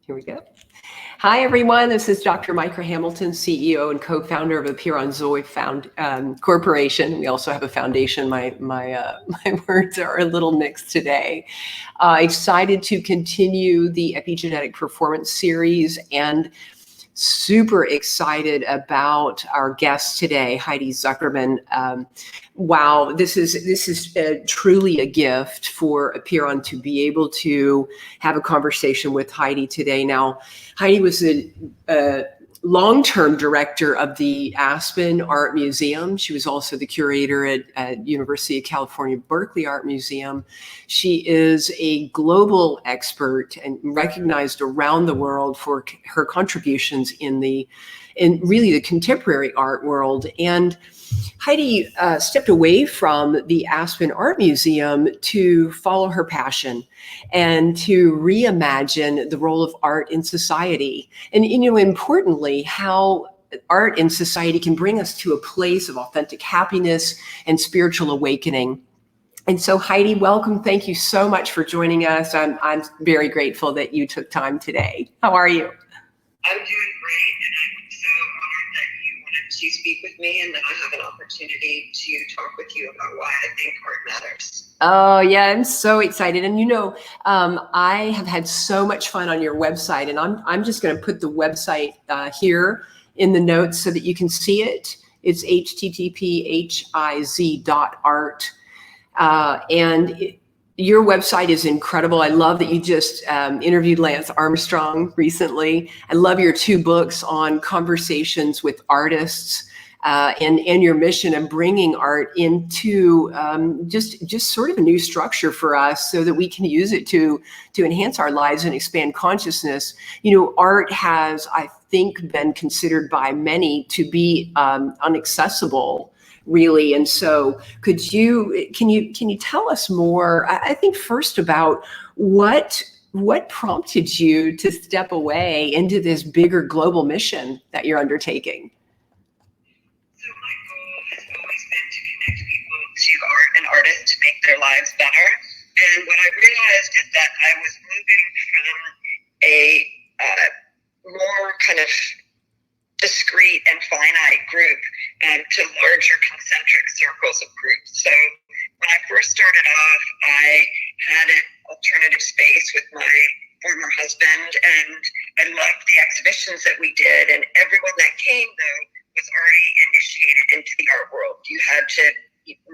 Here we go. Hi, everyone. This is Dr. Micah Hamilton, CEO and co-founder of Appear on Zoe Corporation. We also have a foundation. My words are a little mixed today. Excited to continue the epigenetic performance series and super excited about our guest today, Heidi Zuckerman. Wow, this is truly a gift for Appear On to be able to have a conversation with Heidi today. Now, Heidi was a long-term director of the Aspen Art Museum. She was also the curator at University of California, Berkeley Art Museum. She is a global expert and recognized around the world for her contributions in really the contemporary art world. And Heidi stepped away from the Aspen Art Museum to follow her passion and to reimagine the role of art in society. And, importantly, how art in society can bring us to a place of authentic happiness and spiritual awakening. And so, Heidi, welcome. Thank you so much for joining us. I'm very grateful that you took time today. How are you? I'm doing great, and I'm so honored that you wanted to speak with me and that I have an opportunity to talk with you about why I think art matters. Oh, yeah, I'm so excited. And I have had so much fun on your website, and I'm just going to put the website here in the notes so that you can see it. It's http://hiz.art. Your website is incredible. I love that you just interviewed Lance Armstrong recently. I love your 2 books on conversations with artists and your mission of bringing art into just sort of a new structure for us so that we can use it to enhance our lives and expand consciousness. Art has, I think, been considered by many to be inaccessible, really. And so can you tell us more, I think, first about what prompted you to step away into this bigger global mission that you're undertaking? So my goal has always been to connect people to art and artists to make their lives better. And what I realized is that I was moving from a more kind of discrete and finite group to larger concentric circles of groups. So when I first started off, I had an alternative space with my former husband, and I loved the exhibitions that we did. And everyone that came, though, was already initiated into the art world. You had to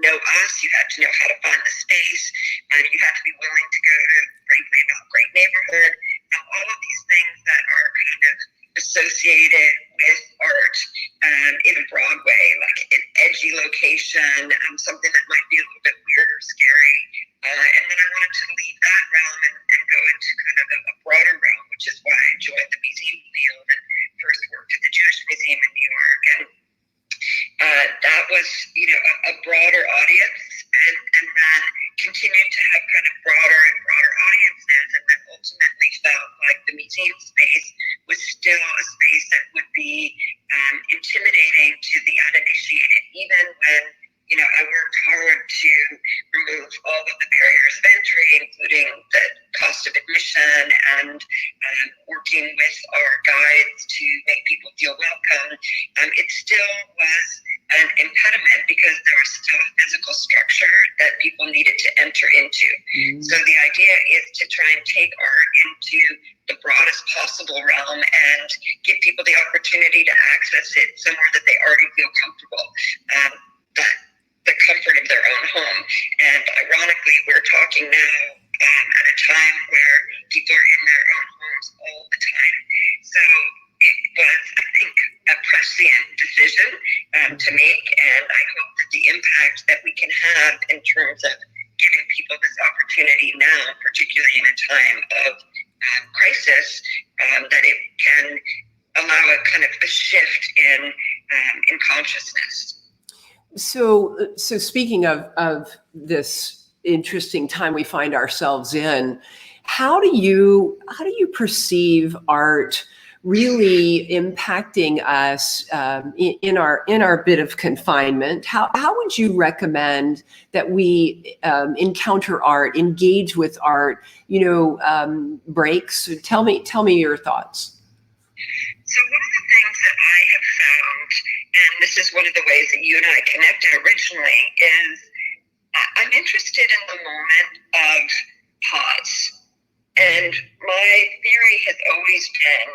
know us, you had to know how to find the space, and you had to be willing to go to, frankly, not great neighborhood, and all of these things that are kind of associated with art in a broad way, like an edgy location, something that might be a little bit weird or scary. And then I wanted to leave that realm and go into kind of a broader realm, which is why I joined the museum field and first worked at the Jewish Museum in New York. And that was, a broader audience, and then continued to have kind of broader and broader audiences, and then ultimately felt like the museum space was still a space that would be intimidating to the uninitiated, even when, I worked hard to remove all of the barriers of entry, including the cost of admission and working with our guides to make people feel welcome. It still was an impediment because there was still a physical structure that people needed to enter into. Mm-hmm. So the idea is to try and take art into the broadest possible realm and give people the opportunity to access it somewhere that they already feel comfortable, the comfort of their own home. And ironically, we're talking now at a time where people are in their own homes all the time. So it was, I think, a prescient decision to make, and I hope that the impact that we can have in terms of giving people this opportunity now, particularly in a time of crisis, that it can allow a kind of a shift in consciousness. So speaking of this interesting time we find ourselves in, how do you perceive art really impacting us in our bit of confinement. How would you recommend that we encounter art, engage with art? Breaks. Tell me your thoughts. So one of the things that I have found, and this is one of the ways that you and I connected originally, is I'm interested in the moment of pause. And my theory has always been,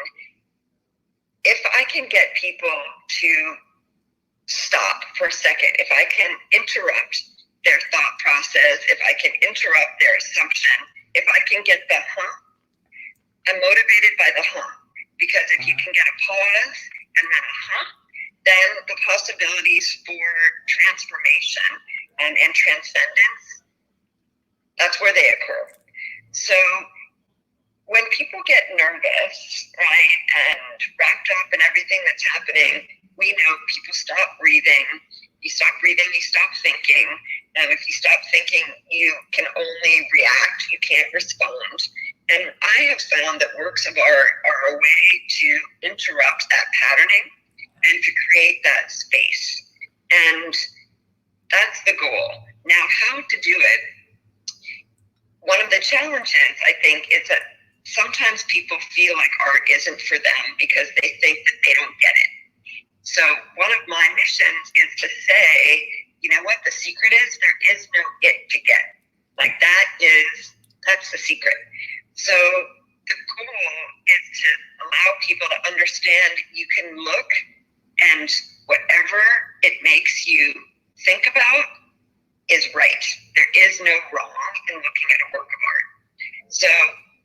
if I can get people to stop for a second, if I can interrupt their thought process, if I can interrupt their assumption, if I can get the I'm motivated by the because if you can get a pause and then a then the possibilities for transformation and transcendence, that's where they occur. So when people get nervous, right, and wrapped up in everything that's happening, we know people stop breathing. You stop breathing, you stop thinking. And if you stop thinking, you can only react, you can't respond. And I have found that works of art are a way to interrupt that patterning and to create that space. And that's the goal. Now, how to do it? One of the challenges, I think, is that sometimes people feel like art isn't for them because they think that they don't get it. So one of my missions is to say, you know what the secret is? There is no it to get. Like that's the secret. So the goal is to allow people to understand you can look and whatever it makes you think about is right. There is no wrong in looking at a work of art. So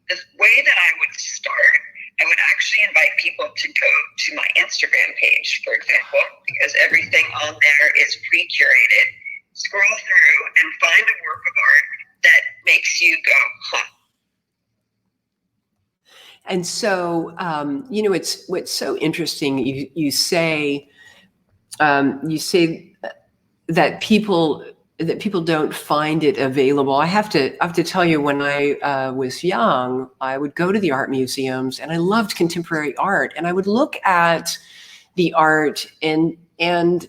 the way that I would start, I would actually invite people to go to my Instagram page, for example, because everything on there is pre-curated. Scroll through and find a work of art that makes you go, And so, it's what's so interesting. You say that people don't find it available. I have to tell you, when I was young, I would go to the art museums, and I loved contemporary art, and I would look at the art and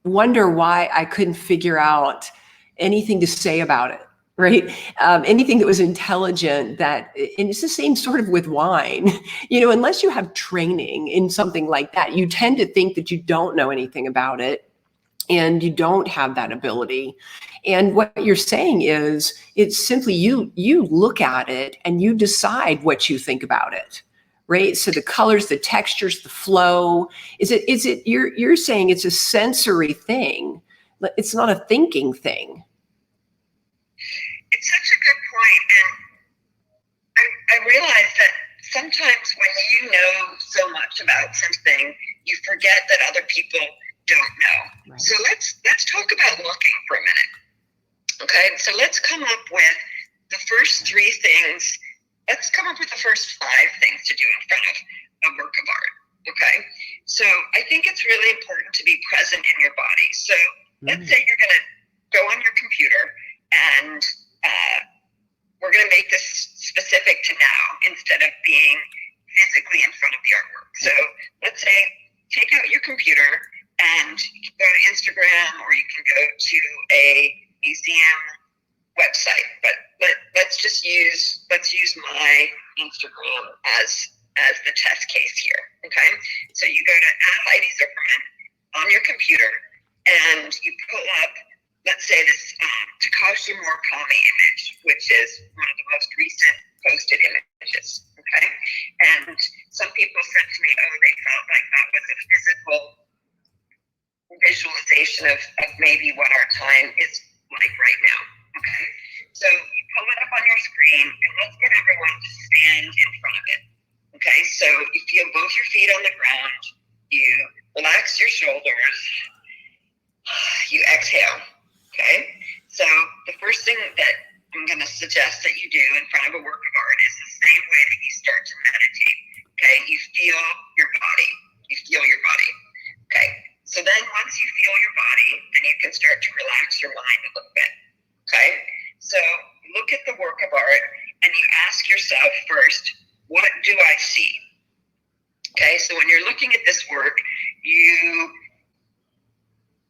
wonder why I couldn't figure out anything to say about it. Right. Anything that was intelligent, and it's the same sort of with wine, unless you have training in something like that, you tend to think that you don't know anything about it and you don't have that ability. And what you're saying is, it's simply you look at it and you decide what you think about it. Right. So the colors, the textures, the flow, is it you're saying it's a sensory thing. It's not a thinking thing. It's such a good point. And I realize that sometimes when you know so much about something, you forget that other people don't know. Right. So let's talk about looking for a minute. Okay, so let's come up with the first 3 things. Let's come up with the first 5 things to do in front of a work of art. Okay, so I think it's really important to be present in your body. So let's say you're going to go on your computer and we're going to make this specific to now instead of being physically in front of the artwork. So let's say take out your computer and you can go to Instagram or you can go to a museum website. But let's use my Instagram as the test case here. Okay, so you go to @Heidi Zuckerman on your computer and you pull up, let's say, this Takashi Murakami image, which is one of the most recent posted images. Okay, and some people said to me, they felt like that was a physical visualization of maybe what our time is like right now. Okay, so you pull it up on your screen and let's get everyone to stand in front of it. Okay, so you feel both your feet on the ground, you relax your shoulders, you exhale. Okay, so the first thing that I'm going to suggest that you do in front of a work of art is the same way that you start to meditate. Okay, you feel your body. You feel your body. Okay, so then once you feel your body, then you can start to relax your mind a little bit. Okay, so look at the work of art and you ask yourself first, what do I see? Okay, so when you're looking at this work, you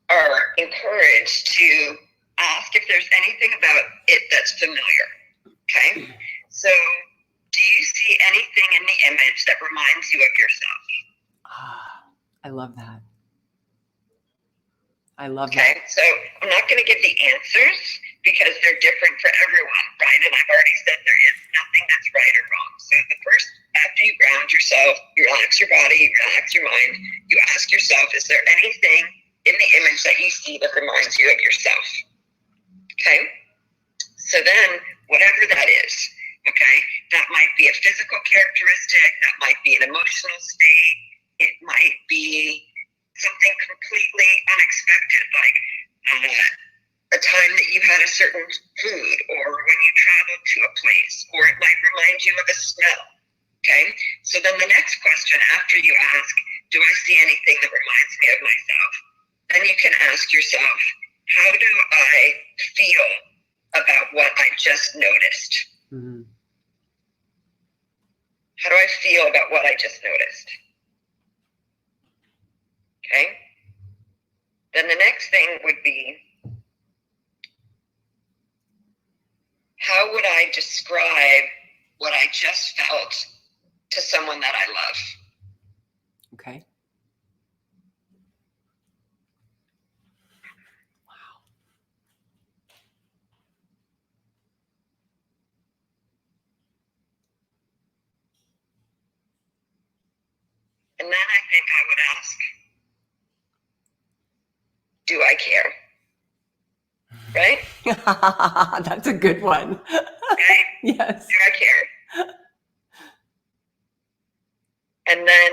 are encouraged to ask if there's anything about it that's familiar. Okay, so do you see anything in the image that reminds you of yourself? I love that. I love that. Okay, so I'm not going to give the answers because they're different for everyone, right? And I've already said there is nothing that's right or wrong. So the first, after you ground yourself, you relax your body, relax your mind, you ask yourself, is there anything in the image that you see that reminds you of yourself? Okay, so then whatever that is, okay, that might be a physical characteristic, that might be an emotional state, it might be something completely unexpected, like a time that you had a certain food, or when you traveled to a place, or it might remind you of a smell. Okay, so then the next question after you ask, do I see anything that reminds me of myself? Then you can ask yourself, how do I feel about what I just noticed? Mm-hmm. How do I feel about what I just noticed? Okay. Then the next thing would be, how would I describe what I just felt to someone that I love? Okay. And then I think I would ask, do I care? Right? That's a good one. Right? Yes. Do I care? And then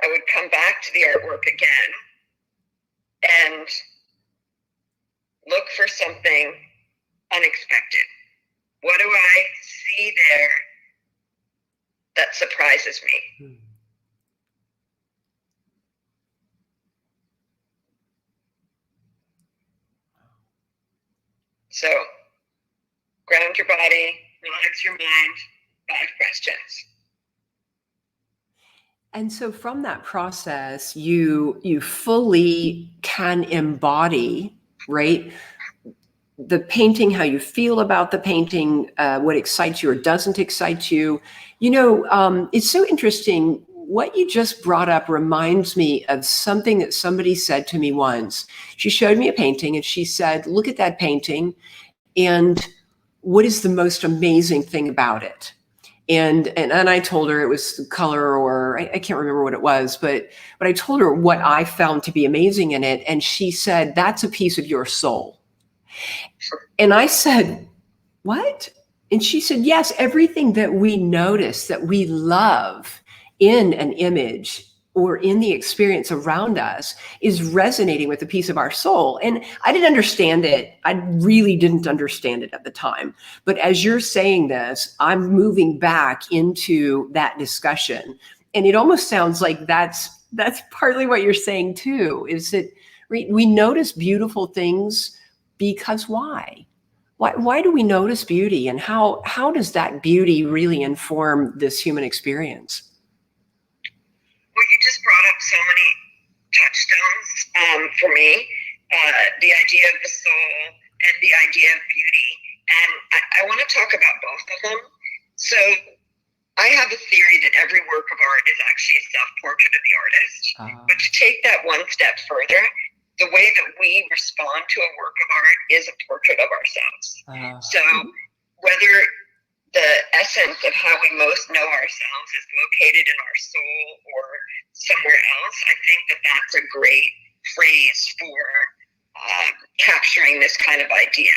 I would come back to the artwork again and look for something unexpected. What do I see there that surprises me? Hmm. So ground your body, relax your mind, 5 questions. And so from that process, you fully can embody, right, the painting, how you feel about the painting, what excites you or doesn't excite you. It's so interesting. What you just brought up reminds me of something that somebody said to me once. She showed me a painting and she said, look at that painting, and what is the most amazing thing about it? And I told her it was color, or I can't remember what it was, but I told her what I found to be amazing in it. And she said, that's a piece of your soul. And I said, what? And she said, yes, everything that we notice, that we love in an image or in the experience around us is resonating with a piece of our soul. And I didn't understand it. I really didn't understand it at the time. But as you're saying this, I'm moving back into that discussion. And it almost sounds like that's partly what you're saying too, is that we notice beautiful things because why? Why do we notice beauty, and how does that beauty really inform this human experience? Well, you just brought up so many touchstones for me. The idea of the soul and the idea of beauty. And I want to talk about both of them. So I have a theory that every work of art is actually a self-portrait of the artist. But to take that one step further, the way that we respond to a work of art is a portrait of ourselves. So whether the essence of how we most know ourselves is located in our soul or somewhere else, I think that that's a great phrase for capturing this kind of idea.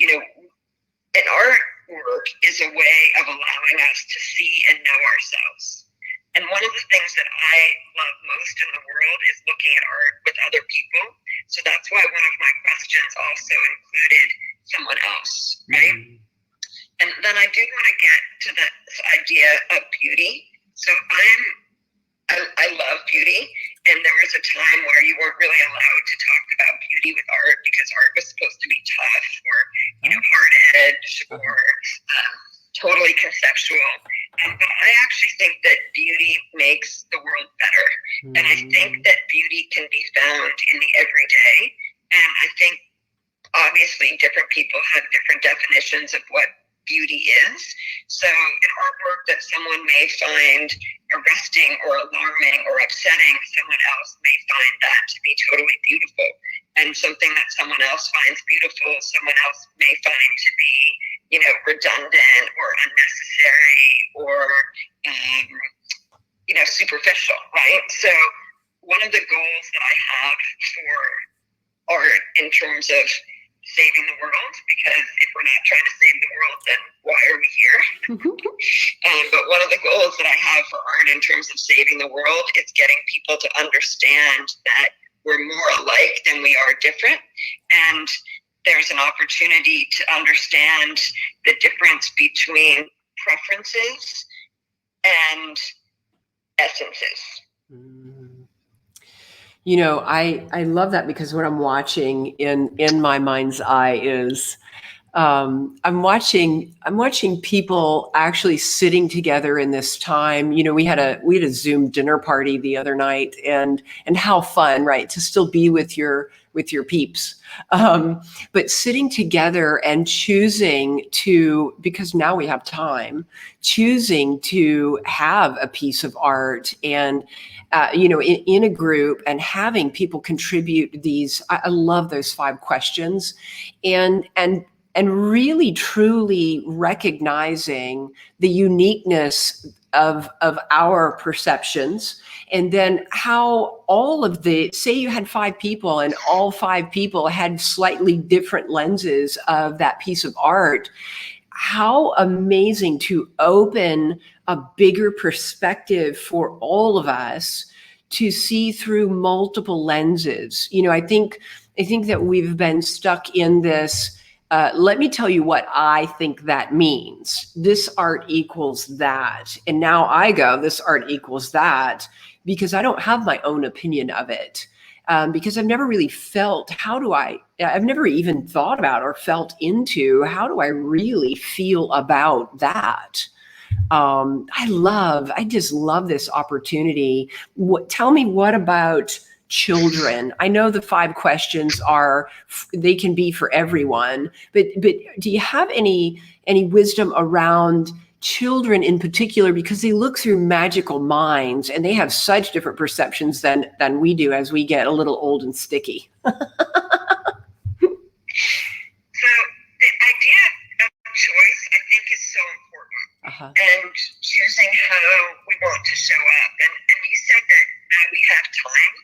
An artwork is a way of allowing us to see and know ourselves. And one of the things that I love most in the world is looking at art with other people. So that's why one of my questions also included someone else, right? Mm-hmm. And then I do want to get to this idea of beauty. So I love beauty. And there was a time where you weren't really allowed to talk about beauty with art because art was supposed to be tough or, hard edged or totally conceptual. But I actually think that beauty makes the world better. And I think that beauty can be found in the everyday. And I think obviously different people have different definitions of what beauty is. So an artwork that someone may find arresting or alarming or upsetting, someone else may find that to be totally beautiful. And something that someone else finds beautiful, someone else may find to be, redundant or unnecessary or, superficial, right? So one of the goals that I have for art in terms of saving the world, because if we're not trying to save the world, then why are we here? But one of the goals that I have for art in terms of saving the world is getting people to understand that we're more alike than we are different. And there's an opportunity to understand the difference between preferences and essences. I love that, because what I'm watching in my mind's eye is I'm watching people actually sitting together in this time. We had a Zoom dinner party the other night, and how fun, right? To still be with your peeps. But sitting together and choosing to, because now we have time, choosing to have a piece of art and in a group, and having people contribute these. I love those 5 questions, and really truly recognizing the uniqueness of our perceptions. And then how all of say you had 5 people, and all 5 people had slightly different lenses of that piece of art. How amazing to open a bigger perspective for all of us to see through multiple lenses. I think that we've been stuck in this. Let me tell you what I think that means. This art equals that. And now I go, this art equals that, because I don't have my own opinion of it. Because I've never really felt, I've never even thought about or felt into, how do I really feel about that? I just love this opportunity. Tell me, what about children? I know the 5 questions they can be for everyone, but do you have any wisdom around children in particular, because they look through magical minds and they have such different perceptions than we do as we get a little old and sticky? So the idea of choice, I think, is so important. And choosing how we want to show up. And you said that now we have time.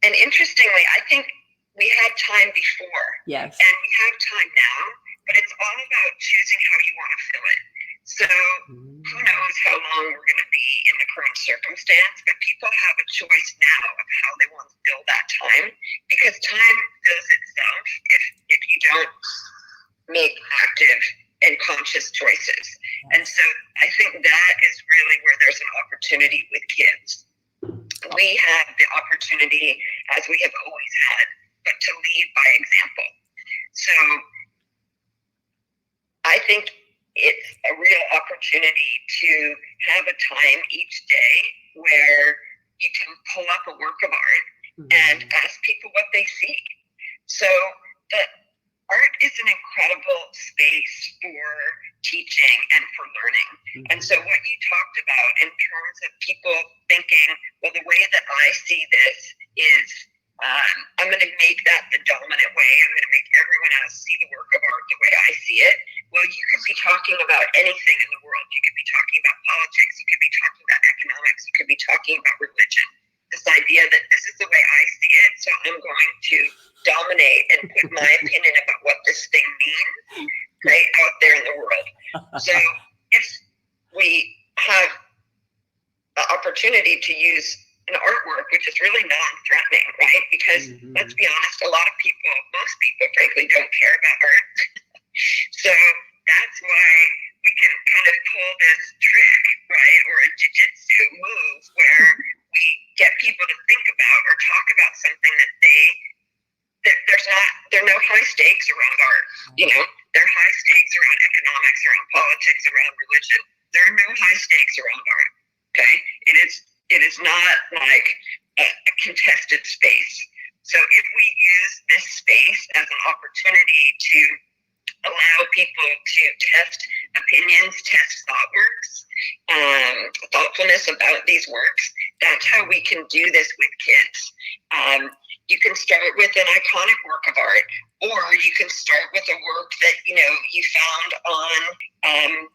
And interestingly, I think we had time before. Yes. And we have time now, but it's all about choosing how you want to fill it. So who knows how long we're going to be in the current circumstance, but people have a choice now of how they want to fill that time, because time fills itself if you don't make active and conscious choices. And so I think that is really where there's an opportunity with kids. We have the opportunity, as we have always had, but to lead by example. So I think it's a real opportunity to have a time each day where you can pull up a work of art and ask people what they see. So that art is an incredible space for teaching and for learning. And so what you talked about in terms of people thinking, well, the way that I see this is I'm going to make that the dominant way. I'm going to make everyone else see the work of art the way I see it. Well, you could be talking about anything in the world. You could be talking about politics. You could be talking about economics. You could be talking about religion. This idea that this is the way I see it, so I'm going to dominate and put my opinion about what this thing means right out there in the world. So if we have the opportunity to use an artwork, which is really non-threatening, right? Because let's be honest, a lot of people, most people, frankly, don't care about art. So that's why we can kind of pull this trick, right? Or a jiu-jitsu move where we get people to think about or talk about something that there are no high stakes around art. There are high stakes around economics, around politics, around religion. There are no high stakes around art. Okay, it is not like a contested space. So if we use this space as an opportunity to allow people to test opinions, test thoughtfulness about these works, that's how we can do this with kids. You can start with an iconic work of art, or you can start with a work that you found on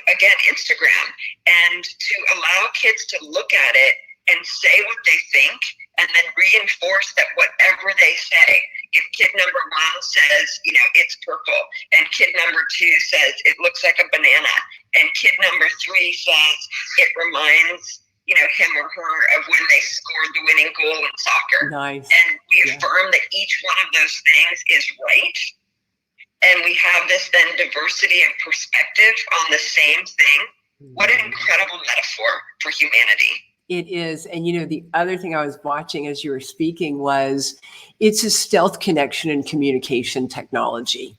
again, Instagram, and to allow kids to look at it and say what they think, and then reinforce that whatever they say. If kid number 1 says, it's purple, and kid number 2 says it looks like a banana, and kid number 3 says it reminds him or her of when they scored the winning goal in soccer. Nice. And we affirm that each one of those things is right. And we have this then diversity of perspective on the same thing. What an incredible metaphor for humanity. It is. And the other thing I was watching as you were speaking was it's a stealth connection and communication technology,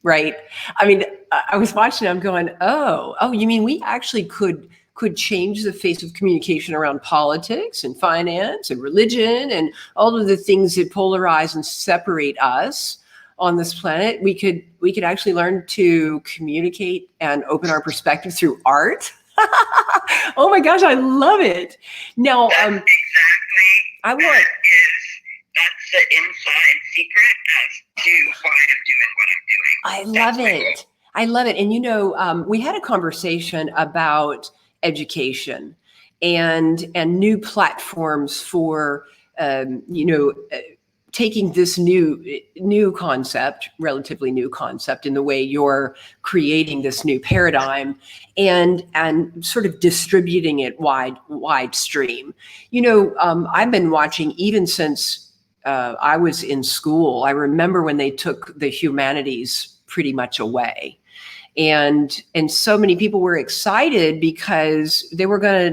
right? I mean, I was watching, I'm going, oh, you mean we actually could change the face of communication around politics and finance and religion and all of the things that polarize and separate us on this planet. We could actually learn to communicate and open our perspective through art. Oh my gosh, I love it. Now, that's that's the inside secret as to why I'm doing what I'm doing. I love it. I love it. And we had a conversation about education and new platforms for taking this new concept, relatively new concept, in the way you're creating this new paradigm and sort of distributing it wide stream. I've been watching even since I was in school. I remember when they took the humanities pretty much away. And so many people were excited because people were going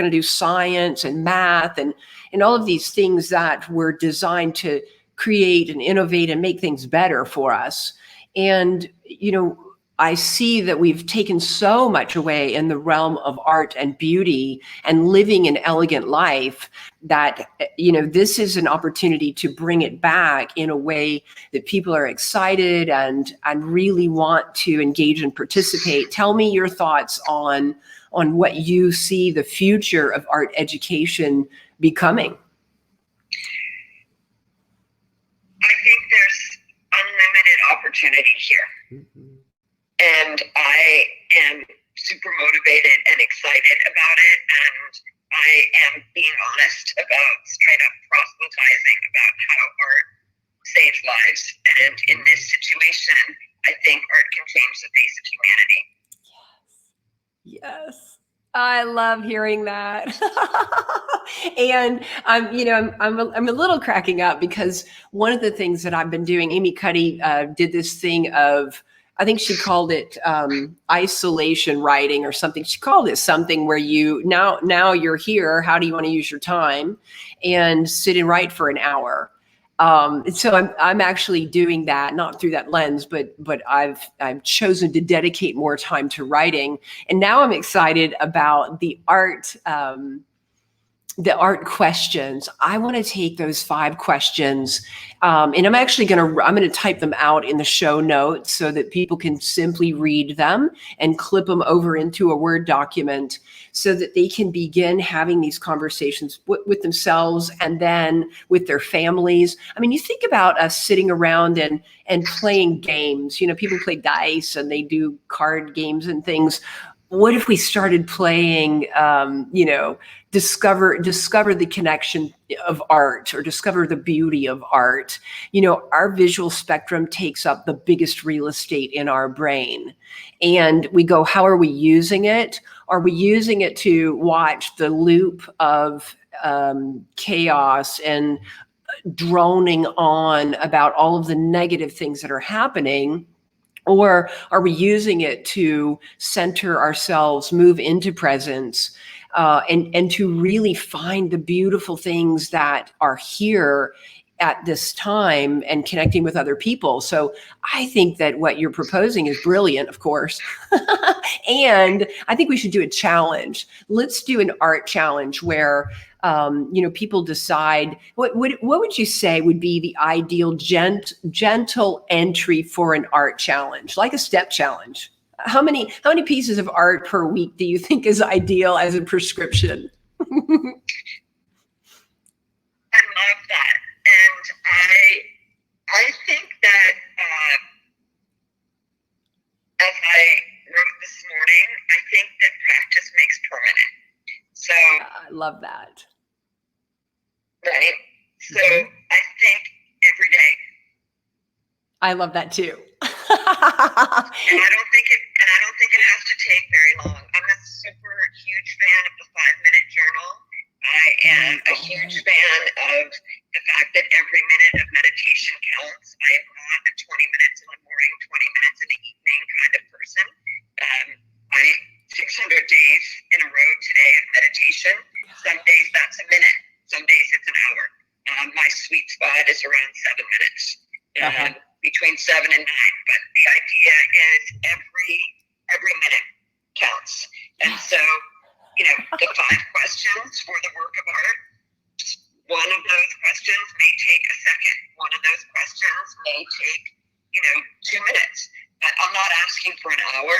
to do science and math and all of these things that were designed to create and innovate and make things better for us. And, I see that we've taken so much away in the realm of art and beauty and living an elegant life that, this is an opportunity to bring it back in a way that people are excited and really want to engage and participate. Tell me your thoughts on what you see the future of art education becoming. I think there's unlimited opportunity here. Mm-hmm. And I am super motivated and excited about it. And I am being honest about straight up proselytizing about how art saves lives. And in this situation, I think art can change the face of humanity. Yes. I love hearing that. And I'm a little cracking up because one of the things that I've been doing, Amy Cuddy did this thing of, I think she called it isolation writing or something. She called it something where now you're here. How do you want to use your time? And sit and write for an hour. So I'm actually doing that, not through that lens, but I've chosen to dedicate more time to writing. And now I'm excited about the art questions. I want to take those 5 questions, and I'm actually going to type them out in the show notes so that people can simply read them and clip them over into a Word document so that they can begin having these conversations with themselves and then with their families. I mean, you think about us sitting around and playing games. People play dice and they do card games and things. What if we started playing, discover the connection of art or discover the beauty of art? Our visual spectrum takes up the biggest real estate in our brain. And we go, how are we using it? Are we using it to watch the loop of chaos and droning on about all of the negative things that are happening? Or are we using it to center ourselves, move into presence, and to really find the beautiful things that are here at this time and connecting with other people. So I think that what you're proposing is brilliant, of course. And I think we should do a challenge. Let's do an art challenge where people decide what would you say would be the ideal gentle entry for an art challenge, like a step challenge. How many pieces of art per week do you think is ideal as a prescription? I love that. And I think that as I wrote this morning, I think that practice makes permanent. So I love that. Right. So I think every day. I love that too. And I don't think it has to take very long. I'm a super huge fan of the 5-minute journal. I am a huge fan of the fact that every minute of meditation counts. I am not a 20 minutes in the morning, 20 minutes in the evening kind of person. I 600 days in a row today of meditation. Some days that's a minute. Some days it's an hour. My sweet spot is around 7 minutes, between 7 and 9. But the idea is every minute counts. And so, the 5 questions for the work of art, one of those questions may take a second. One of those questions may take, 2 minutes. But I'm not asking for an hour.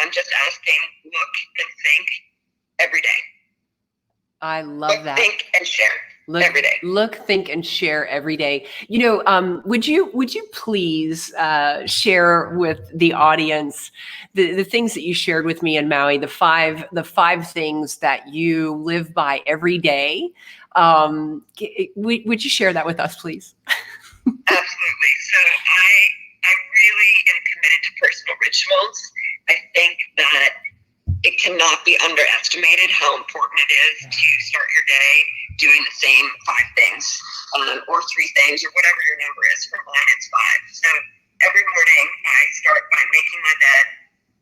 I'm just asking, look and think every day. I love that. Think and share every day. Look, think, and share every day. Would you please share with the audience the things that you shared with me in Maui, the five things that you live by every day? Would you share that with us, please? Absolutely. So I really am committed to personal rituals. I think that it cannot be underestimated how important it is to start your day doing the same 5 things, or 3 things, or whatever your number is. For mine, it's 5. So every morning I start by making my bed,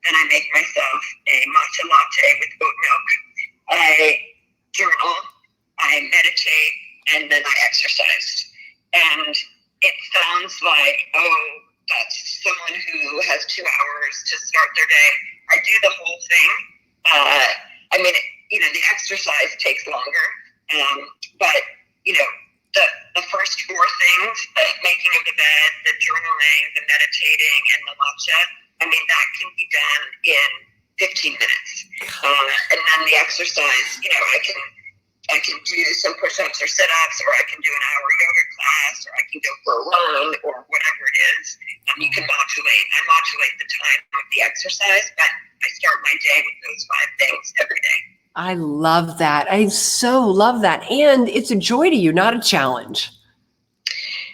and I make myself a matcha latte with oat milk. I journal, I meditate, and then I exercise. And it sounds like, that's someone who has 2 hours to start their day. I do the whole thing. The exercise takes longer. But the first 4 things, the making of the bed, the journaling, the meditating, and the matcha, that can be done in 15 minutes. And then the exercise, I can do some push-ups or sit-ups, or I can do an hour yoga class, or I can go for a run, or whatever it is. You can modulate. I modulate the time of the exercise, but I start my day with those 5 things every day. I love that. I so love that. And it's a joy to you, not a challenge.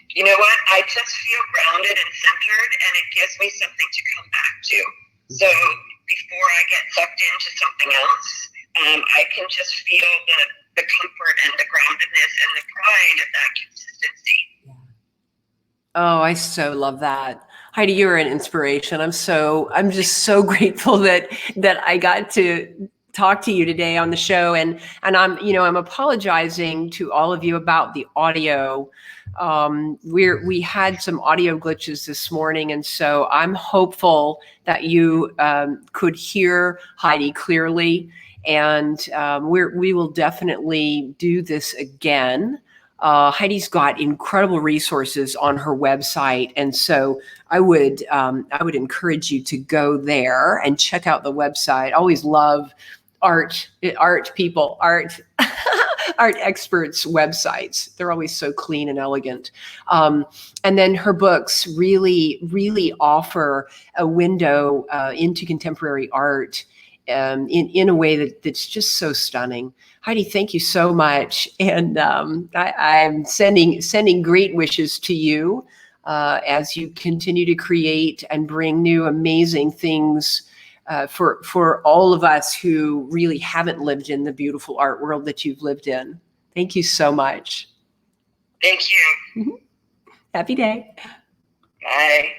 You know what? I just feel grounded and centered, and it gives me something to come back to. So before I get sucked into something else, I can just feel the comfort and the groundedness and the pride of that consistency. Oh, I so love that. Heidi, you're an inspiration. I'm just so grateful that I got to talk to you today on the show. And I'm apologizing to all of you about the audio. We had some audio glitches this morning. And so I'm hopeful that you could hear Heidi clearly. And we will definitely do this again. Heidi's got incredible resources on her website, and so I would encourage you to go there and check out the website. I always love art experts' websites. They're always so clean and elegant. And then her books really offer a window into contemporary art in a way that's just so stunning. Heidi, thank you so much. And I'm sending great wishes to you as you continue to create and bring new amazing things for all of us who really haven't lived in the beautiful art world that you've lived in. Thank you so much. Thank you. Happy day. Bye.